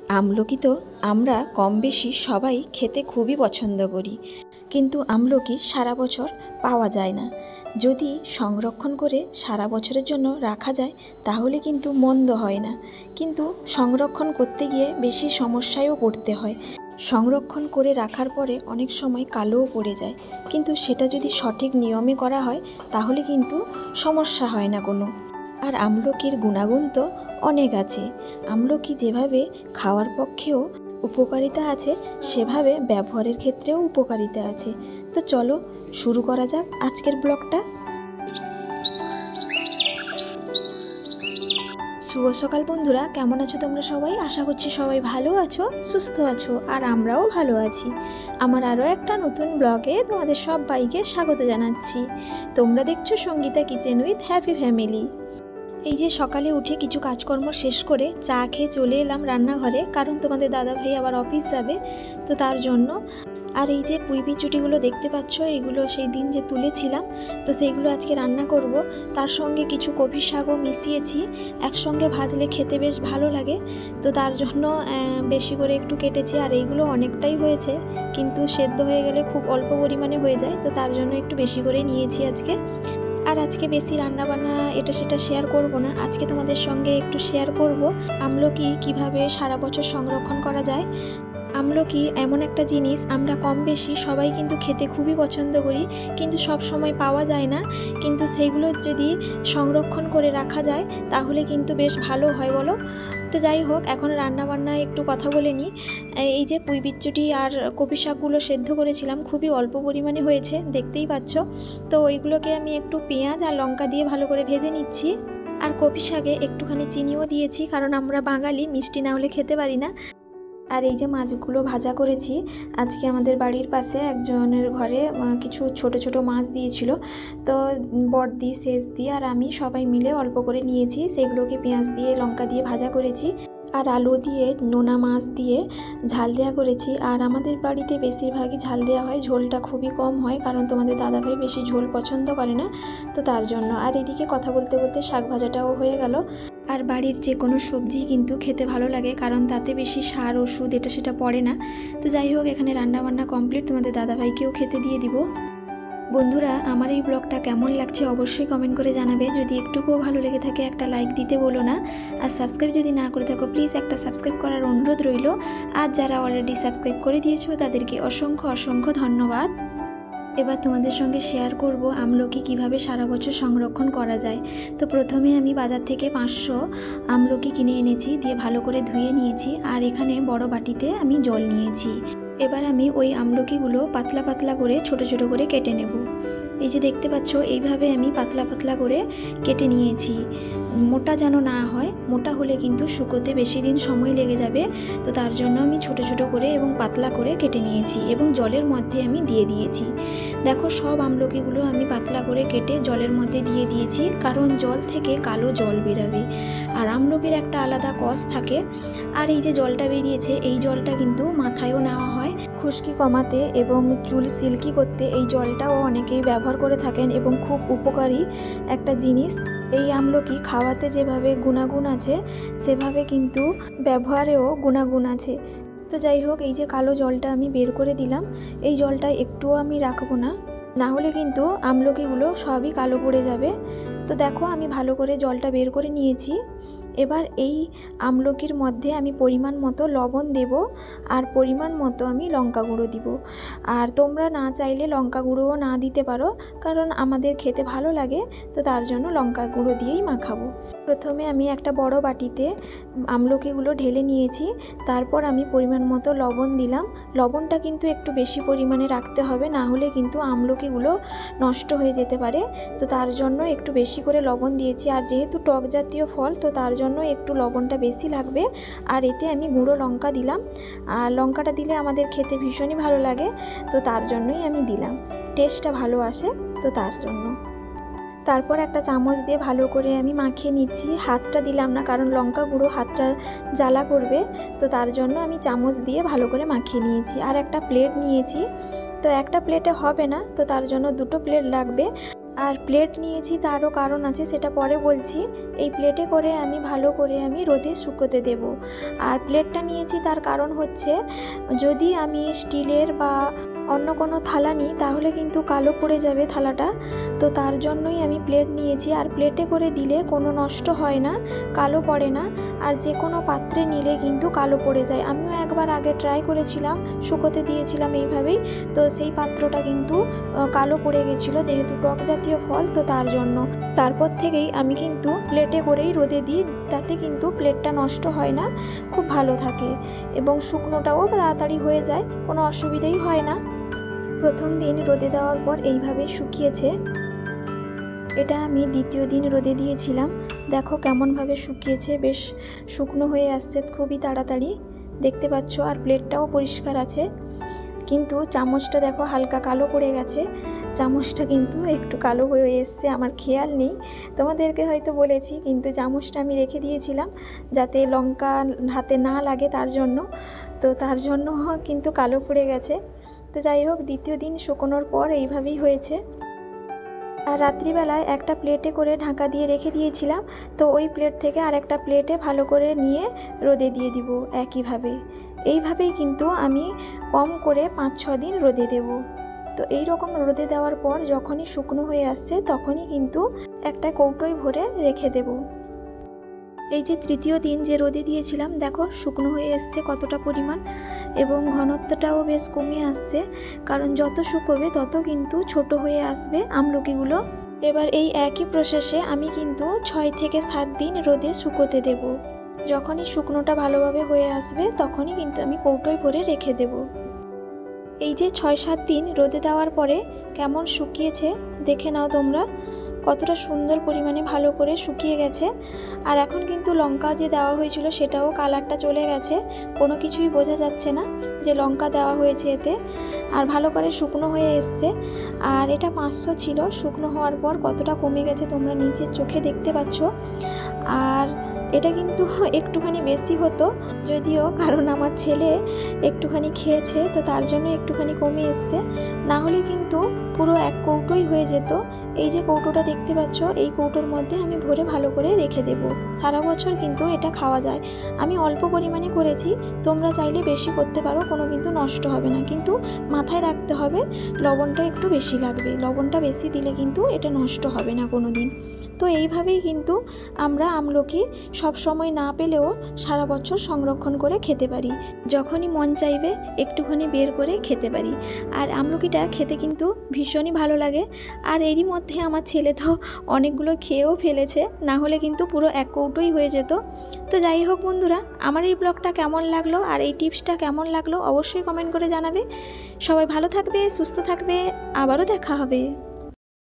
আমলকি তো আমরা কম বেশি সবাই খেতে খুবই পছন্দ করি, কিন্তু আমলকি সারা বছর পাওয়া যায় না। যদি সংরক্ষণ করে সারা বছরের জন্য রাখা যায় তাহলে কিন্তু মন্দ হয় না, কিন্তু সংরক্ষণ করতে গিয়ে বেশি সমস্যায়ও পড়তে হয়। সংরক্ষণ করে রাখার পরে অনেক সময় কালোও পড়ে যায়, কিন্তু সেটা যদি সঠিক নিয়মে করা হয় তাহলে কিন্তু সমস্যা হয় না কোনো। আর আমলকির গুণাগুণ তো অনেক আছে। আমলকি যেভাবে খাওয়ার পক্ষেও উপকারিতা আছে, সেভাবে ব্যবহারের ক্ষেত্রেও উপকারিতা আছে। তো চলো শুরু করা যাক আজকের ব্লগটা। শুভ সকাল বন্ধুরা, কেমন আছো তোমরা সবাই? আশা করছি সবাই ভালো আছো, সুস্থ আছো, আর আমরাও ভালো আছি। আমার আরও একটা নতুন ব্লগে তোমাদের সবাইকে স্বাগত জানাচ্ছি। তোমরা দেখছো Sangeeta kitchen with happy family. এই যে সকালে উঠে কিছু কাজকর্ম শেষ করে চা খেয়ে চলে এলাম রান্নাঘরে, কারণ তোমাদের দাদাভাই আবার অফিস যাবে, তো তার জন্য। আর এই যে পুঁই বিচুটিগুলো দেখতে পাচ্ছ, এগুলো সেই দিন যে তুলেছিলাম, তো সেইগুলো আজকে রান্না করব। তার সঙ্গে কিছু কপি শাকও মিশিয়েছি, একসঙ্গে ভাজলে খেতে বেশ ভালো লাগে, তো তার জন্য বেশি করে একটু কেটেছি। আর এইগুলো অনেকটাই হয়েছে, কিন্তু সেদ্ধ হয়ে গেলে খুব অল্প পরিমাণে হয়ে যায়, তো তার জন্য একটু বেশি করে নিয়েছি আজকে। আর আজকে বেশি রান্নাবান্না এটা সেটা শেয়ার করব না, আজকে তোমাদের সঙ্গে একটু শেয়ার করব আমলকি কিভাবে সারা বছর সংরক্ষণ করা যায়। আমলকি এমন একটা জিনিস আমরা কম বেশি সবাই কিন্তু খেতে খুবই পছন্দ করি, কিন্তু সব সময় পাওয়া যায় না। কিন্তু সেইগুলো যদি সংরক্ষণ করে রাখা যায় তাহলে কিন্তু বেশ ভালো হয়, বলো? তো যাই হোক, এখন রান্নাবান্নায় একটু কথা বলে নিই। এই যে পুঁই বিচুটি আর কপি শাকগুলো সেদ্ধ করেছিলাম, খুবই অল্প পরিমাণে হয়েছে, দেখতেই পাচ্ছ। তো ওইগুলোকে আমি একটু পেঁয়াজ আর লঙ্কা দিয়ে ভালো করে ভেজে নিচ্ছি। আর কপি শাকে একটুখানি চিনিও দিয়েছি, কারণ আমরা বাঙালি, মিষ্টি না হলে খেতে পারি না। আর এই যে মাছগুলো ভাজা করেছি, আজকে আমাদের বাড়ির পাশে একজনের ঘরে কিছু ছোট ছোট মাছ দিয়েছিল, তো বড়দি, শেষদি আর আমি সবাই মিলে অল্প করে নিয়েছি। সেগুলোকে পেঁয়াজ দিয়ে লঙ্কা দিয়ে ভাজা করেছি, আর আলু দিয়ে নোনা মাছ দিয়ে ঝাল দেওয়া করেছি। আর আমাদের বাড়িতে বেশিরভাগই ঝাল দেওয়া হয়, ঝোলটা খুবই কম হয়, কারণ তোমাদের দাদাভাই বেশি ঝোল পছন্দ করে না, তো তার জন্য। আর এদিকে কথা বলতে বলতে শাক ভাজাটাও হয়ে গেল। আর বাড়ির যে কোনো সবজি কিন্তু খেতে ভালো লাগে, কারণ তাতে বেশি সার ওষুধ এটা সেটা পড়ে না। তো যাই হোক, এখানে রান্নাবান্না কমপ্লিট, তোমাদের দাদাভাইকেও খেতে দিয়ে দিব। বন্ধুরা, আমার এই ব্লগটা কেমন লাগছে অবশ্যই কমেন্ট করে জানাবে। যদি একটুকুও ভালো লেগে থাকে একটা লাইক দিতে বলো না, আর সাবস্ক্রাইব যদি না করে থাকো প্লিজ একটা সাবস্ক্রাইব করার অনুরোধ রইল। আর যারা অলরেডি সাবস্ক্রাইব করে দিয়েছো তাদেরকে অসংখ্য অসংখ্য ধন্যবাদ। এবার তোমাদের সঙ্গে শেয়ার করব আমলকি কিভাবে সারা বছর সংরক্ষণ করা যায়। তো প্রথমে আমি বাজার থেকে 500 আমলকি কিনে এনেছি, দিয়ে ভালো করে ধুয়ে নিয়েছি। আর এখানে বড় বাটিতে আমি জল নিয়েছি। এবার আমি ওই আমলকিগুলো পাতলা পাতলা করে ছোট ছোট করে কেটে নেব। এই যে দেখতে পাচ্ছ, এইভাবে আমি পাতলা পাতলা করে কেটে নিয়েছি। মোটা যেন না হয়, মোটা হলে কিন্তু শুকোতে বেশি দিন সময় লেগে যাবে, তো তার জন্য আমি ছোট ছোট করে এবং পাতলা করে কেটে নিয়েছি এবং জলের মধ্যে আমি দিয়ে দিয়েছি। দেখো, সব আমলকিগুলো আমি পাতলা করে কেটে জলের মধ্যে দিয়ে দিয়েছি, কারণ জল থেকে কালো জল বেরাবে, আর আমলকির একটা আলাদা কষ থাকে। আর এই যে জলটা বেরিয়েছে, এই জলটা কিন্তু মাথায়ও নেওয়া হয় খুশকি কমাতে এবং চুল সিল্কি করতে। এই জলটাও অনেকেই ব্যবহার করে থাকেন এবং খুব উপকারী একটা জিনিস। এই আমলকি খাওয়াতে যেভাবে গুণাগুণ আছে, সেভাবে কিন্তু ব্যবহারেও গুণাগুণ আছে। তো যাই হোক, এই যে কালো জলটা আমি বের করে দিলাম, এই জলটা একটুও আমি রাখবো না, না হলে কিন্তু আমলকিগুলো সবই কালো পড়ে যাবে। তো দেখো, আমি ভালো করে জলটা বের করে নিয়েছি। এবার এই আমলকির মধ্যে আমি পরিমাণ মতো লবণ দেব, আর পরিমাণ মতো আমি লঙ্কা গুঁড়ো দিব। আর তোমরা না চাইলে লঙ্কা গুঁড়োও না দিতে পারো, কারণ আমাদের খেতে ভালো লাগে, তো তার জন্য লঙ্কা গুঁড়ো দিয়েই মাখাবো। প্রথমে আমি একটা বড় বাটিতে আমলকিগুলো ঢেলে নিয়েছি, তারপর আমি পরিমাণ মতো লবণ দিলাম। লবণটা কিন্তু একটু বেশি পরিমাণে রাখতে হবে, না হলে কিন্তু আমলকিগুলো নষ্ট হয়ে যেতে পারে, তো তার জন্য একটু বেশি করে লবণ দিয়েছি। আর যেহেতু টক জাতীয় ফল, তো তার জন্য একটু লবণটা বেশি লাগবে। আর এতে আমি গুঁড়ো লঙ্কা দিলাম, আর লঙ্কাটা দিলে আমাদের খেতে ভীষণই ভালো লাগে, তো তার জন্যই আমি দিলাম, টেস্টটা ভালো আসে, তো তার জন্য। তারপর একটা চামচ দিয়ে ভালো করে আমি মাখিয়ে নিচ্ছি। হাতটা দিলাম না, কারণ লঙ্কা গুঁড়ো হাতটা জ্বালা করবে, তো তার জন্য আমি চামচ দিয়ে ভালো করে মাখিয়ে নিয়েছি। আর একটা প্লেট নিয়েছি, তো একটা প্লেটে হবে না, তো তার জন্য দুটো প্লেট লাগবে। আর প্লেট নিয়েছি তারও কারণ আছে, সেটা পরে বলছি। এই প্লেটে করে আমি ভালো করে রোদে শুকোতে দেব। আর প্লেটটা নিয়েছি তার কারণ হচ্ছে, যদি আমি স্টিলের বা অন্য কোনো থালা নিই তাহলে কিন্তু কালো পড়ে যাবে থালাটা, তো তার জন্যই আমি প্লেট নিয়েছি। আর প্লেটে করে দিলে কোনো নষ্ট হয় না, কালো পড়ে না। আর যে কোনো পাত্রে নিলে কিন্তু কালো পড়ে যায়। আমিও একবার আগে ট্রাই করেছিলাম, শুকোতে দিয়েছিলাম এইভাবেই, তো সেই পাত্রটা কিন্তু কালো পড়ে গেছিলো, যেহেতু টক জাতীয় ফল, তো তার জন্য। তারপর থেকেই আমি কিন্তু প্লেটে করেই রোদে দিই, তাতে কিন্তু প্লেটটা নষ্ট হয় না, খুব ভালো থাকে এবং শুকনোটাও তাড়াতাড়ি হয়ে যায়, কোনো অসুবিধেই হয় না। প্রথম দিন রোদে দেওয়ার পর এইভাবে শুকিয়েছে। এটা আমি দ্বিতীয় দিন রোদে দিয়েছিলাম। দেখো কেমনভাবে শুকিয়েছে, বেশ শুকনো হয়ে আসছে খুবই তাড়াতাড়ি, দেখতে পাচ্ছ। আর প্লেটটাও পরিষ্কার আছে, কিন্তু চামচটা দেখো হালকা কালো পড়ে গেছে। চামচটা কিন্তু একটু কালো হয়ে এসছে, আমার খেয়াল নেই, তোমাদেরকে হয়তো বলেছি, কিন্তু চামচটা আমি রেখে দিয়েছিলাম যাতে লঙ্কা হাতে না লাগে, তার জন্য। তো তার জন্য কিন্তু কালো পড়ে গেছে। তো যাই হোক, দ্বিতীয় দিন শুকোনোর পর এইভাবেই হয়েছে। আর রাত্রিবেলায় একটা প্লেটে করে ঢাকা দিয়ে রেখে দিয়েছিলাম, তো ওই প্লেট থেকে আরেকটা প্লেটে ভালো করে নিয়ে রোদে দিয়ে দিব একইভাবে। এইভাবেই কিন্তু আমি কম করে 5-6 দিন রোদে দেব। তো এই রকম রোদে দেওয়ার পর যখনই শুকনো হয়ে আসছে তখনই কিন্তু একটা কৌটোয় ভরে রেখে দেব। এই যে তৃতীয় দিন যে রোদে দিয়েছিলাম, দেখো শুকনো হয়ে এসছে কতটা পরিমাণ, এবং ঘনত্বটাও বেশ কমে আসছে, কারণ যত শুকোবে তত কিন্তু ছোট হয়ে আসবে আমলকিগুলো। এবার এই একই প্রসেসে আমি কিন্তু 6 থেকে 7 দিন রোদে শুকোতে দেব। যখনই শুকনোটা ভালোভাবে হয়ে আসবে তখনই কিন্তু আমি কৌটোয় ভরে রেখে দেব। এই যে 6-7 দিন রোদে দেওয়ার পরে কেমন শুকিয়েছে দেখে নাও তোমরা, কতটা সুন্দর পরিমাণে ভালো করে শুকিয়ে গেছে। আর এখন কিন্তু লঙ্কা যে দেওয়া হয়েছিল সেটাও কালারটা চলে গেছে, কোনো কিছুই বোঝা যাচ্ছে না যে লঙ্কা দেওয়া হয়েছে এতে। আর ভালো করে শুকনো হয়ে এসছে। আর এটা 500 ছিল, শুকনো হওয়ার পর কতটা কমে গেছে তোমরা নিজের চোখে দেখতে পাচ্ছ। আর এটা কিন্তু একটুখানি বেশি হতো যদিও, কারণ আমার ছেলে একটুখানি খেয়েছে, তো তার জন্য একটুখানি কমে এসছে, না হলে কিন্তু পুরো এক কৌটোই হয়ে যেত। এই যে কৌটোটা দেখতে পাচ্ছ, এই কৌটোর মধ্যে আমি ভরে ভালো করে রেখে দেব। সারা বছর কিন্তু এটা খাওয়া যায়। আমি অল্প পরিমাণে করেছি, তোমরা চাইলে বেশি করতে পারো, কোনো কিন্তু নষ্ট হবে না। কিন্তু মাথায় রাখতে হবে লবণটা একটু বেশি লাগবে, লবণটা বেশি দিলে কিন্তু এটা নষ্ট হবে না কোনো দিন। তো এইভাবেই কিন্তু আমরা আমলকি সব সময় না পেলেও সারা বছর সংরক্ষণ করে খেতে পারি, যখনই মন চাইবে একটুখানি বের করে খেতে পারি। আর আমলকিটা খেতে কিন্তু ভীষণই ভালো লাগে। আর এরই মধ্যে আমার ছেলে তো অনেকগুলো খেয়েও ফেলেছে, না হলে কিন্তু পুরো এক কৌটোই হয়ে যেত। তো যাই হোক বন্ধুরা, আমার এই ব্লগটা কেমন লাগলো আর এই টিপসটা কেমন লাগলো অবশ্যই কমেন্ট করে জানাবে। সবাই ভালো থাকবে, সুস্থ থাকবে, আবারও দেখা হবে।